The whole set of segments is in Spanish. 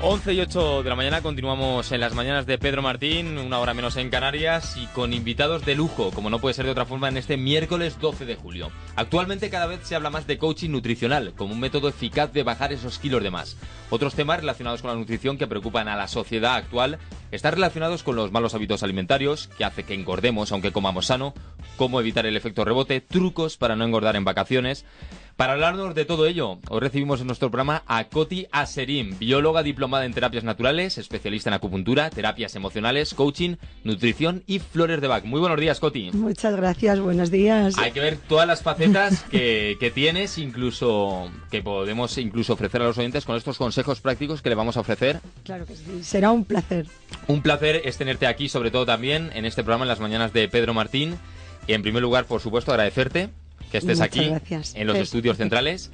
11:08 de la mañana, continuamos en las mañanas de Pedro Martín, una hora menos en Canarias y con invitados de lujo, como no puede ser de otra forma en este miércoles 12 de julio. Actualmente cada vez se habla más de coaching nutricional como un método eficaz de bajar esos kilos de más. Otros temas relacionados con la nutrición que preocupan a la sociedad actual están relacionados con los malos hábitos alimentarios, que hace que engordemos aunque comamos sano, cómo evitar el efecto rebote, trucos para no engordar en vacaciones. Para hablarnos de todo ello, hoy recibimos en nuestro programa a Coti Aserim, bióloga diplomada en terapias naturales, especialista en acupuntura, terapias emocionales, coaching, nutrición y flores de Bach. Muy buenos días, Coti. Muchas gracias, buenos días. Hay que ver todas las facetas que tienes, incluso que podemos incluso ofrecer a los oyentes con estos consejos prácticos que le vamos a ofrecer. Claro que sí, será un placer. Un placer es tenerte aquí, sobre todo también en este programa en las mañanas de Pedro Martín. Y en primer lugar, por supuesto, agradecerte que estés Muchas aquí gracias. En los estudios centrales.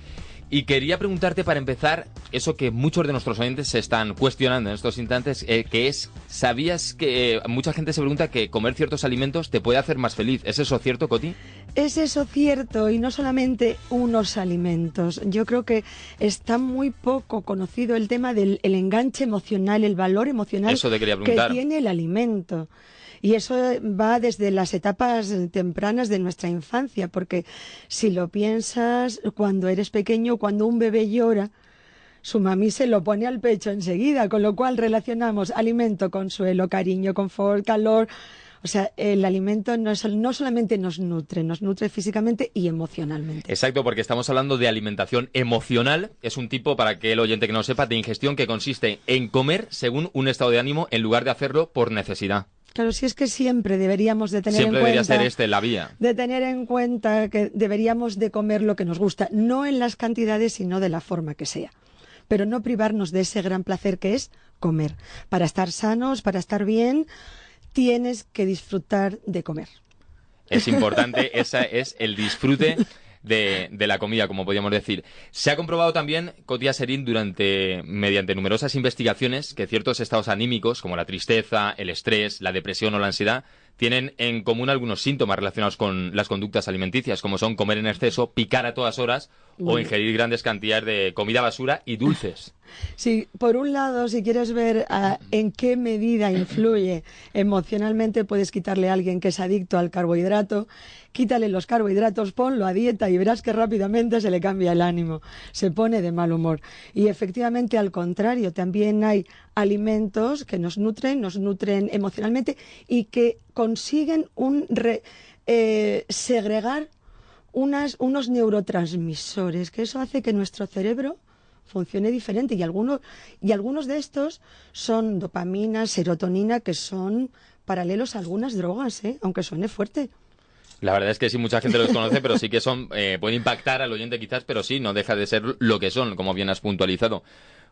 Y quería preguntarte para empezar eso que muchos de nuestros oyentes se están cuestionando en estos instantes, que es, ¿sabías que mucha gente se pregunta que comer ciertos alimentos te puede hacer más feliz? ¿Es eso cierto, Coti? Es eso cierto, y no solamente unos alimentos. Yo creo que está muy poco conocido el tema del enganche emocional, el valor emocional Eso te quería que preguntar. tiene el alimento. Y eso va desde las etapas tempranas de nuestra infancia, porque si lo piensas, cuando eres pequeño, cuando un bebé llora, su mami se lo pone al pecho enseguida, con lo cual relacionamos alimento, consuelo, cariño, confort, calor. O sea, el alimento no solamente nos nutre físicamente y emocionalmente. Exacto, porque estamos hablando de alimentación emocional. Es un tipo, para que el oyente que no sepa, de ingestión que consiste en comer según un estado de ánimo en lugar de hacerlo por necesidad. Claro, si es que siempre deberíamos de tener Siempre en debería cuenta... ser la vía. De tener en cuenta que deberíamos de comer lo que nos gusta, no en las cantidades, sino de la forma que sea. Pero no privarnos de ese gran placer que es comer. Para estar sanos, para estar bien, tienes que disfrutar de comer. Es importante, ese es el disfrute de la comida, como podríamos decir. Se ha comprobado también, Coti Aserim, mediante numerosas investigaciones, que ciertos estados anímicos, como la tristeza, el estrés, la depresión o la ansiedad, tienen en común algunos síntomas relacionados con las conductas alimenticias, como son comer en exceso, picar a todas horas o ingerir grandes cantidades de comida basura y dulces. Sí, por un lado, si quieres ver en qué medida influye emocionalmente, puedes quitarle a alguien que es adicto al carbohidrato, quítale los carbohidratos, ponlo a dieta y verás que rápidamente se le cambia el ánimo, se pone de mal humor. Y efectivamente, al contrario, también hay alimentos que nos nutren emocionalmente y que consiguen segregar unos neurotransmisores, que eso hace que nuestro cerebro funcione diferente, y algunos de estos son dopamina, serotonina, que son paralelos a algunas drogas, aunque suene fuerte. La verdad es que sí, mucha gente los conoce, pero sí que puede impactar al oyente quizás, pero sí, no deja de ser lo que son, como bien has puntualizado.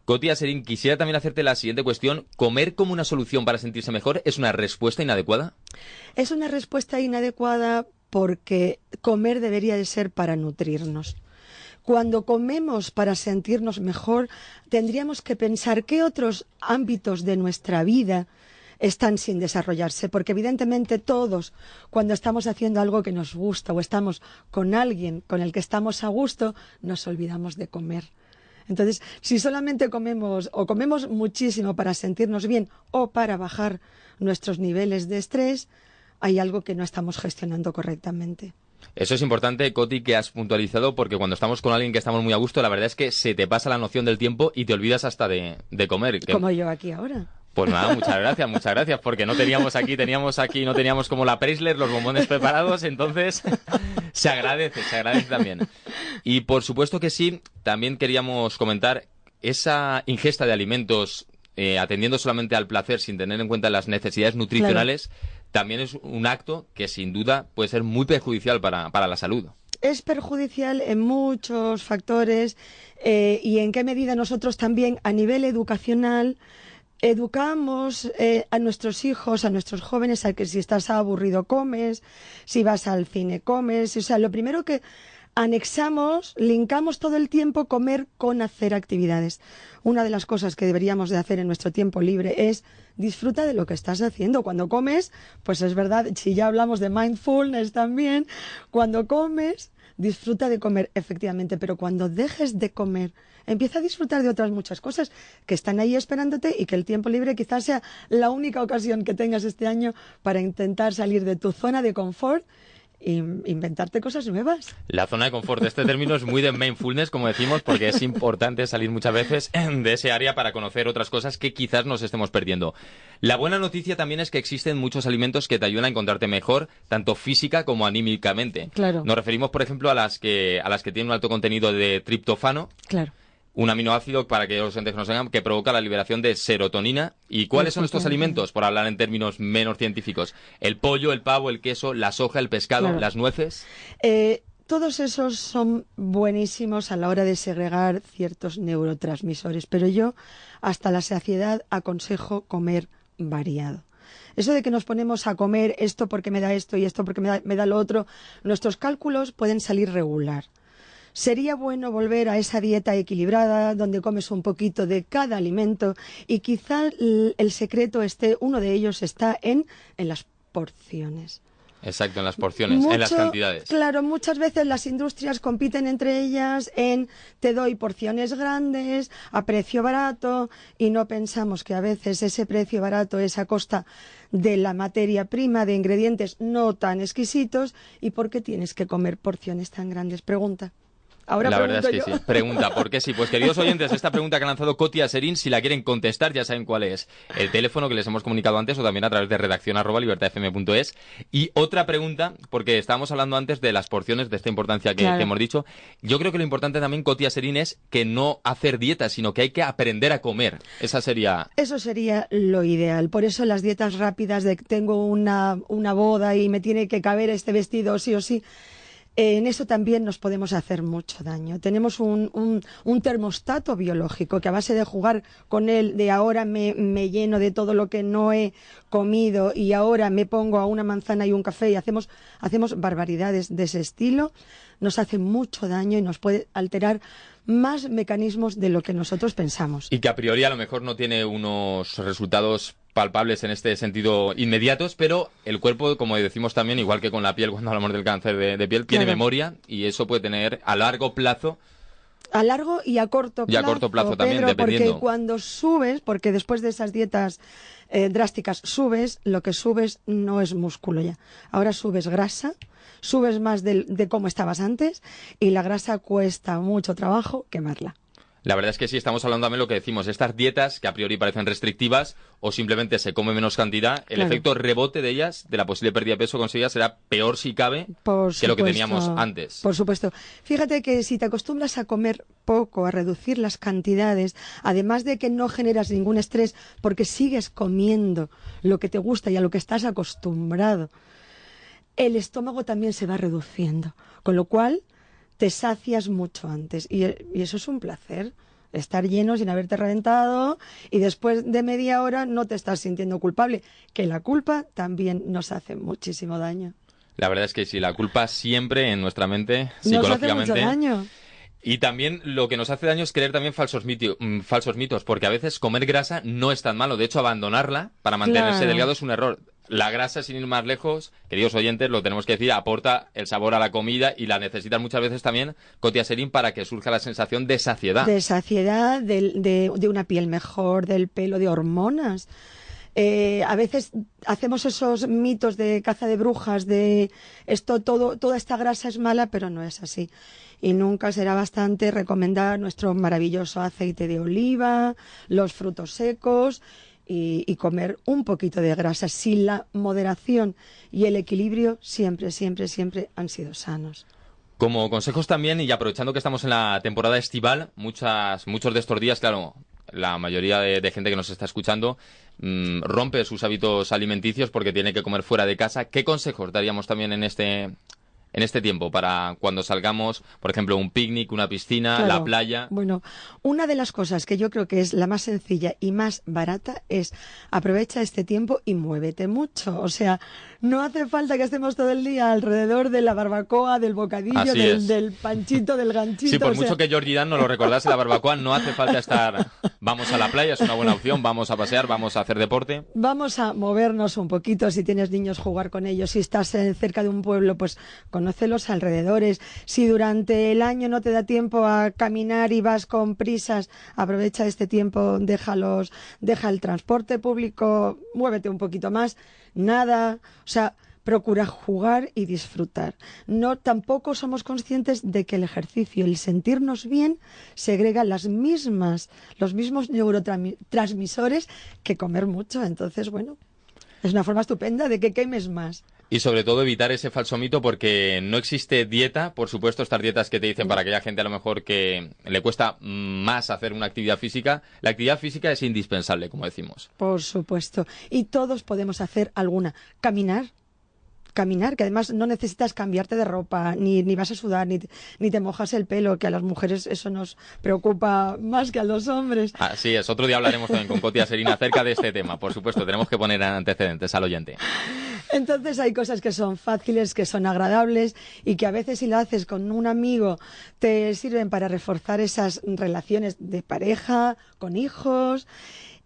Coti Aserim, quisiera también hacerte la siguiente cuestión. ¿Comer como una solución para sentirse mejor es una respuesta inadecuada? Es una respuesta inadecuada porque comer debería de ser para nutrirnos. Cuando comemos para sentirnos mejor, tendríamos que pensar qué otros ámbitos de nuestra vida están sin desarrollarse, porque evidentemente todos, cuando estamos haciendo algo que nos gusta o estamos con alguien con el que estamos a gusto, nos olvidamos de comer. Entonces, si solamente comemos muchísimo para sentirnos bien o para bajar nuestros niveles de estrés, hay algo que no estamos gestionando correctamente. Eso es importante, Coti, que has puntualizado, porque cuando estamos con alguien que estamos muy a gusto, la verdad es que se te pasa la noción del tiempo y te olvidas hasta de comer. Como yo aquí ahora. Pues nada, muchas gracias, porque no teníamos como la Preisler los bombones preparados, entonces se agradece también. Y por supuesto que sí, también queríamos comentar esa ingesta de alimentos atendiendo solamente al placer sin tener en cuenta las necesidades nutricionales, claro. También es un acto que sin duda puede ser muy perjudicial para la salud. Es perjudicial en muchos factores y en qué medida nosotros también a nivel educacional educamos a nuestros hijos, a nuestros jóvenes, a que si estás aburrido comes, si vas al cine comes. O sea, lo primero que linkamos todo el tiempo comer con hacer actividades. Una de las cosas que deberíamos de hacer en nuestro tiempo libre es disfruta de lo que estás haciendo. Cuando comes, pues es verdad, si ya hablamos de mindfulness también, cuando comes, disfruta de comer, efectivamente, pero cuando dejes de comer, empieza a disfrutar de otras muchas cosas que están ahí esperándote y que el tiempo libre quizás sea la única ocasión que tengas este año para intentar salir de tu zona de confort e inventarte cosas nuevas. La zona de confort, este término es muy de mindfulness, como decimos, porque es importante salir muchas veces de ese área para conocer otras cosas que quizás nos estemos perdiendo. La buena noticia también es que existen muchos alimentos que te ayudan a encontrarte mejor, tanto física como anímicamente. Claro. Nos referimos, por ejemplo, a las que tienen un alto contenido de triptófano. Claro. Un aminoácido, para que los entes que nos oigan, que provoca la liberación de serotonina. ¿Y cuáles son estos alimentos? Por hablar en términos menos científicos. El pollo, el pavo, el queso, la soja, el pescado, Claro. las nueces. Todos esos son buenísimos a la hora de segregar ciertos neurotransmisores, pero yo hasta la saciedad aconsejo comer variado. Eso de que nos ponemos a comer esto porque me da esto y esto porque me da lo otro, nuestros cálculos pueden salir regular. Sería bueno volver a esa dieta equilibrada donde comes un poquito de cada alimento y quizá el secreto uno de ellos está en las porciones. Exacto, en las porciones, en las cantidades. Claro, muchas veces las industrias compiten entre ellas en te doy porciones grandes a precio barato y no pensamos que a veces ese precio barato es a costa de la materia prima, de ingredientes no tan exquisitos. ¿Y por qué tienes que comer porciones tan grandes? Pregunta. Ahora la verdad es que yo. sí. Pregunta, ¿por qué sí? Pues queridos oyentes, esta pregunta que ha lanzado Coti Aserín, si la quieren contestar, ya saben cuál es el teléfono que les hemos comunicado antes o también a través de redacción@libertadfm.es. Y otra pregunta, porque estábamos hablando antes de las porciones, de esta importancia que hemos dicho. Yo creo que lo importante también, Coti Aserín, es que no hacer dieta, sino que hay que aprender a comer. Eso sería lo ideal. Por eso las dietas rápidas de tengo una boda y me tiene que caber este vestido sí o sí. En eso también nos podemos hacer mucho daño. Tenemos un termostato biológico que a base de jugar con él, de ahora me lleno de todo lo que no he comido y ahora me pongo a una manzana y un café y hacemos barbaridades de ese estilo, nos hace mucho daño y nos puede alterar más mecanismos de lo que nosotros pensamos. Y que a priori a lo mejor no tiene unos resultados palpables en este sentido inmediatos, pero el cuerpo, como decimos también, igual que con la piel cuando hablamos del cáncer de piel, tiene memoria y eso puede tener a largo plazo. A largo y a corto plazo. Y a corto plazo también, Pedro, dependiendo. Porque cuando subes, porque después de esas dietas drásticas subes, lo que subes no es músculo ya. Ahora subes grasa, subes más de cómo estabas antes y la grasa cuesta mucho trabajo quemarla. La verdad es que sí, estamos hablando también de lo que decimos, estas dietas que a priori parecen restrictivas o simplemente se come menos cantidad, el efecto rebote de ellas, de la posible pérdida de peso conseguida, será peor si cabe que lo que teníamos antes. Por supuesto. Fíjate que si te acostumbras a comer poco, a reducir las cantidades, además de que no generas ningún estrés porque sigues comiendo lo que te gusta y a lo que estás acostumbrado, el estómago también se va reduciendo, con lo cual te sacias mucho antes y eso es un placer, estar lleno sin haberte reventado y después de media hora no te estás sintiendo culpable, que la culpa también nos hace muchísimo daño. La verdad es que sí, la culpa siempre en nuestra mente, psicológicamente. Nos hace mucho daño. Y también lo que nos hace daño es creer también falsos mitos, porque a veces comer grasa no es tan malo, de hecho abandonarla para mantenerse delgado es un error. La grasa, sin ir más lejos, queridos oyentes, lo tenemos que decir, aporta el sabor a la comida y la necesitan muchas veces también, Coti Aserín, para que surja la sensación de saciedad. De saciedad, de una piel mejor, del pelo, de hormonas. A veces hacemos esos mitos de caza de brujas, de toda esta grasa es mala, pero no es así. Y nunca será bastante recomendar nuestro maravilloso aceite de oliva, los frutos secos y comer un poquito de grasa. Si la moderación y el equilibrio siempre han sido sanos. Como consejos también, y aprovechando que estamos en la temporada estival, muchos de estos días, claro, la mayoría de gente que nos está escuchando rompe sus hábitos alimenticios porque tiene que comer fuera de casa. ¿Qué consejos daríamos también en este tiempo para cuando salgamos, por ejemplo, un picnic, una piscina, la playa? Bueno, una de las cosas que yo creo que es la más sencilla y más barata es aprovecha este tiempo y muévete mucho. O sea, no hace falta que estemos todo el día alrededor de la barbacoa, del bocadillo, del panchito, del ganchito. Sí, por mucho que Georgie Dan nos lo recordase, la barbacoa no hace falta estar. Vamos a la playa, es una buena opción, vamos a pasear, vamos a hacer deporte. Vamos a movernos un poquito, si tienes niños, jugar con ellos. Si estás cerca de un pueblo, pues con conoce los alrededores. Si durante el año no te da tiempo a caminar y vas con prisas, aprovecha este tiempo, deja el transporte público, muévete un poquito más, nada, o sea, procura jugar y disfrutar. No, tampoco somos conscientes de que el ejercicio, el sentirnos bien, segrega los mismos neurotransmisores que comer mucho. Entonces, bueno, es una forma estupenda de que quemes más. Y sobre todo evitar ese falso mito, porque no existe dieta, por supuesto, estas dietas que te dicen para aquella gente a lo mejor que le cuesta más hacer una actividad física. La actividad física es indispensable, como decimos. Por supuesto. Y todos podemos hacer alguna. Caminar, que además no necesitas cambiarte de ropa, ni vas a sudar, ni te mojas el pelo, que a las mujeres eso nos preocupa más que a los hombres. Así es, otro día hablaremos también con Cotia Serín acerca de este tema. Por supuesto, tenemos que poner antecedentes al oyente. Entonces hay cosas que son fáciles, que son agradables y que a veces si lo haces con un amigo te sirven para reforzar esas relaciones de pareja, con hijos,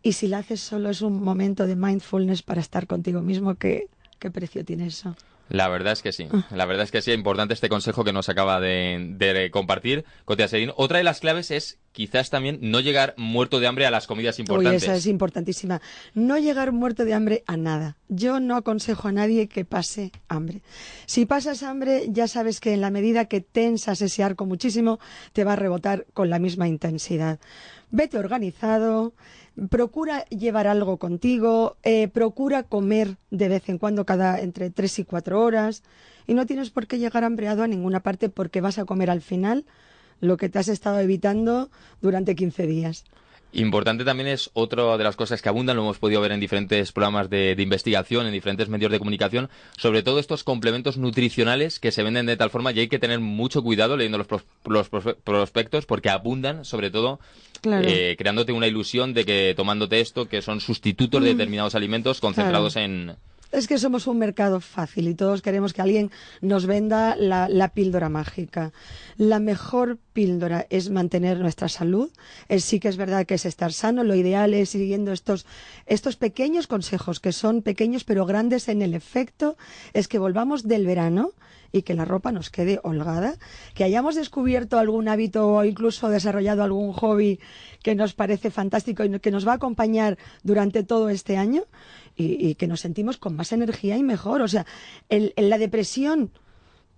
y si lo haces solo es un momento de mindfulness para estar contigo mismo. ¿Qué precio tiene eso? La verdad es que sí, es importante este consejo que nos acaba de compartir Cotia Serín. Otra de las claves es quizás también no llegar muerto de hambre a las comidas importantes. Uy, esa es importantísima. No llegar muerto de hambre a nada. Yo no aconsejo a nadie que pase hambre. Si pasas hambre, ya sabes que en la medida que tensas ese arco muchísimo, te va a rebotar con la misma intensidad. Vete organizado, procura llevar algo contigo, procura comer de vez en cuando entre 3 y 4 horas y no tienes por qué llegar hambreado a ninguna parte porque vas a comer al final lo que te has estado evitando durante 15 días. Importante también es otra de las cosas que abundan, lo hemos podido ver en diferentes programas de investigación, en diferentes medios de comunicación, sobre todo estos complementos nutricionales que se venden de tal forma y hay que tener mucho cuidado leyendo los prospectos porque abundan, sobre todo claro. Creándote una ilusión de que tomándote esto, que son sustitutos de determinados alimentos concentrados claro. en... Es que somos un mercado fácil y todos queremos que alguien nos venda la píldora mágica. La mejor píldora es mantener nuestra salud. Sí que es verdad que es estar sano. Lo ideal es ir siguiendo estos pequeños consejos, que son pequeños pero grandes en el efecto, es que volvamos del verano y que la ropa nos quede holgada, que hayamos descubierto algún hábito o incluso desarrollado algún hobby que nos parece fantástico y que nos va a acompañar durante todo este año y que nos sentimos con más energía y mejor. O sea, la depresión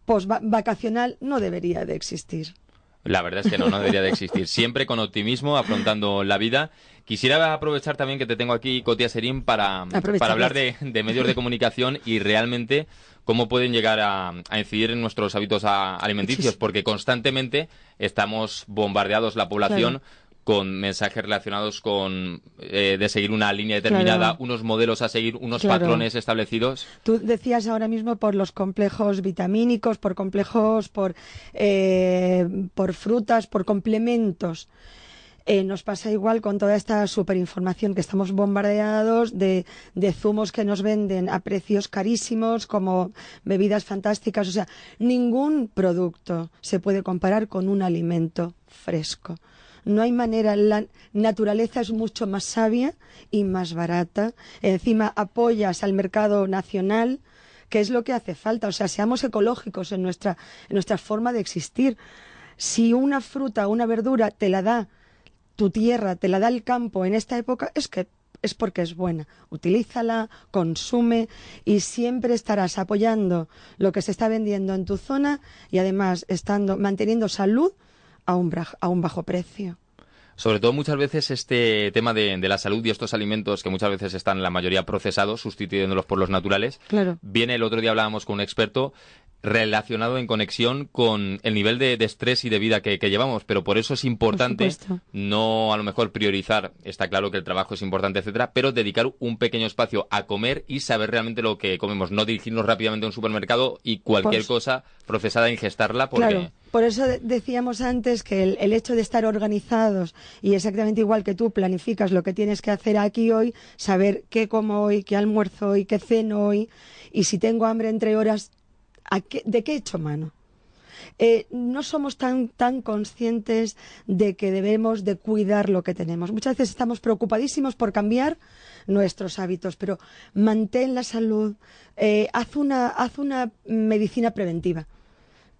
post-vacacional no debería de existir. La verdad es que no debería de existir. Siempre con optimismo, afrontando la vida. Quisiera aprovechar también que te tengo aquí, Cotia Serín, para hablar de medios de comunicación y realmente cómo pueden llegar a incidir en nuestros hábitos alimenticios, porque constantemente estamos bombardeados la población Claro. con mensajes relacionados con de seguir una línea determinada, Claro. unos modelos a seguir, unos Claro. patrones establecidos. Tú decías ahora mismo por los complejos vitamínicos, por complejos, por frutas, por complementos. Nos pasa igual con toda esta superinformación que estamos bombardeados de zumos que nos venden a precios carísimos, como bebidas fantásticas. O sea, ningún producto se puede comparar con un alimento fresco. No hay manera, la naturaleza es mucho más sabia y más barata. Encima apoyas al mercado nacional, que es lo que hace falta. O sea, seamos ecológicos en nuestra forma de existir. Si una fruta o una verdura te la da tu tierra, te la da el campo en esta época, es porque es buena. Utilízala, consume y siempre estarás apoyando lo que se está vendiendo en tu zona y además manteniendo salud a un bajo precio. Sobre todo muchas veces este tema de la salud y estos alimentos que muchas veces están la mayoría procesados, sustituyéndolos por los naturales. Claro. Viene el otro día hablábamos con un experto relacionado en conexión con el nivel de estrés y de vida que llevamos, pero por eso es importante no a lo mejor priorizar, está claro que el trabajo es importante, etcétera, pero dedicar un pequeño espacio a comer y saber realmente lo que comemos, no dirigirnos rápidamente a un supermercado y cualquier cosa procesada ingestarla porque... Claro. Por eso decíamos antes que el hecho de estar organizados y exactamente igual que tú planificas lo que tienes que hacer aquí hoy, saber qué como hoy, qué almuerzo hoy, qué ceno hoy y si tengo hambre entre horas, ¿de qué he hecho mano? No somos tan conscientes de que debemos de cuidar lo que tenemos. Muchas veces estamos preocupadísimos por cambiar nuestros hábitos, pero mantén la salud, haz una medicina preventiva.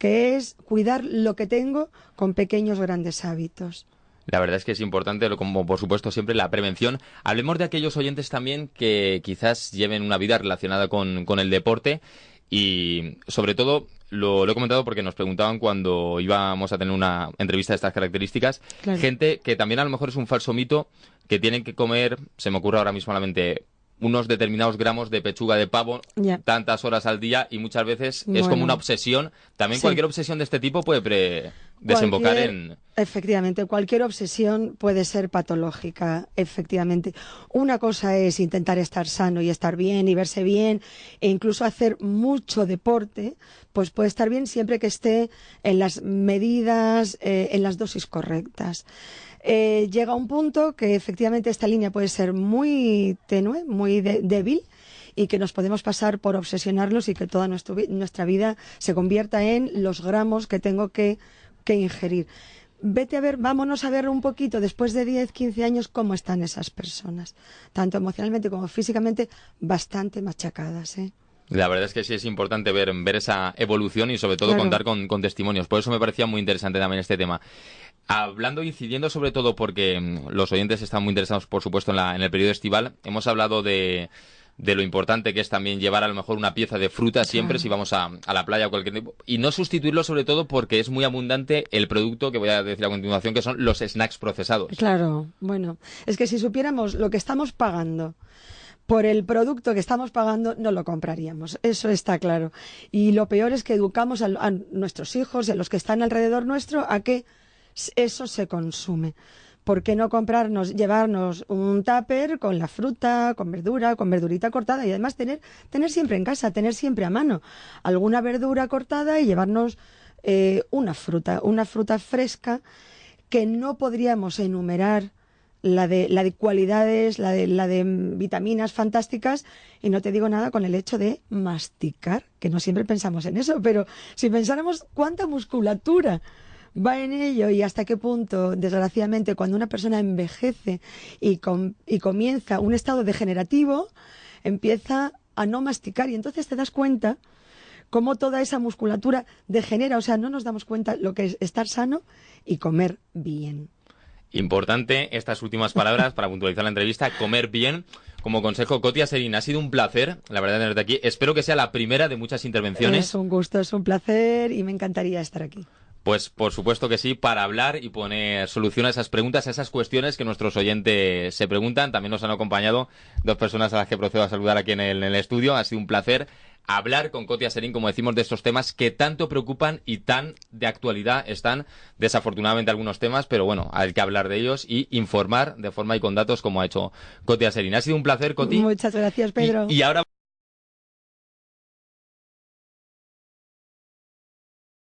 que es cuidar lo que tengo con pequeños grandes hábitos. La verdad es que es importante, como por supuesto siempre, la prevención. Hablemos de aquellos oyentes también que quizás lleven una vida relacionada con el deporte y sobre todo lo he comentado porque nos preguntaban cuando íbamos a tener una entrevista de estas características, Claro. gente que también a lo mejor es un falso mito, que tienen que comer, se me ocurre ahora mismo a la mente, unos determinados gramos de pechuga de pavo Ya. tantas horas al día y muchas veces es Bueno. como una obsesión. También Sí. cualquier obsesión de este tipo puede desembocar en... Efectivamente, cualquier obsesión puede ser patológica, efectivamente. Una cosa es intentar estar sano y estar bien y verse bien e incluso hacer mucho deporte, pues puede estar bien siempre que esté en las medidas, en las dosis correctas. Llega un punto que efectivamente esta línea puede ser muy tenue, muy débil, y que nos podemos pasar por obsesionarlos y que toda nuestra vida se convierta en los gramos que tengo que ingerir. Vámonos a ver un poquito después de 10, 15 años cómo están esas personas, tanto emocionalmente como físicamente, bastante machacadas, ¿eh? La verdad es que sí es importante ver esa evolución y sobre todo Claro. contar con testimonios. Por eso me parecía muy interesante también este tema. Hablando, incidiendo sobre todo porque los oyentes están muy interesados, por supuesto, en el periodo estival, hemos hablado de lo importante que es también llevar a lo mejor una pieza de fruta siempre si vamos a la playa o cualquier tipo, y no sustituirlo sobre todo porque es muy abundante el producto que voy a decir a continuación, que son los snacks procesados. Claro, bueno, es que si supiéramos lo que estamos pagando por el producto que estamos pagando, no lo compraríamos, eso está claro. Y lo peor es que educamos a nuestros hijos y a los que están alrededor nuestro a que eso se consume. ¿Por qué no llevarnos un tupper con la fruta, con verdura, con verdurita cortada y además tener siempre en casa, tener siempre a mano alguna verdura cortada y llevarnos una fruta fresca que no podríamos enumerar la de cualidades, la de vitaminas fantásticas, y no te digo nada con el hecho de masticar, que no siempre pensamos en eso, pero si pensáramos cuánta musculatura va en ello y hasta qué punto, desgraciadamente, cuando una persona envejece y comienza un estado degenerativo, empieza a no masticar y entonces te das cuenta cómo toda esa musculatura degenera, o sea, no nos damos cuenta lo que es estar sano y comer bien. Importante estas últimas palabras para puntualizar la entrevista, comer bien. Como consejo, Cotia Serín, ha sido un placer, la verdad, tenerte aquí. Espero que sea la primera de muchas intervenciones. Es un gusto, es un placer y me encantaría estar aquí. Pues por supuesto que sí, para hablar y poner solución a esas preguntas, a esas cuestiones que nuestros oyentes se preguntan. También nos han acompañado dos personas a las que procedo a saludar aquí en el estudio. Ha sido un placer hablar con Cotia Serín, como decimos, de estos temas que tanto preocupan y tan de actualidad están. Desafortunadamente algunos temas, pero bueno, hay que hablar de ellos y informar de forma y con datos como ha hecho Cotia Serín. Ha sido un placer, Coti. Muchas gracias, Pedro. Y ahora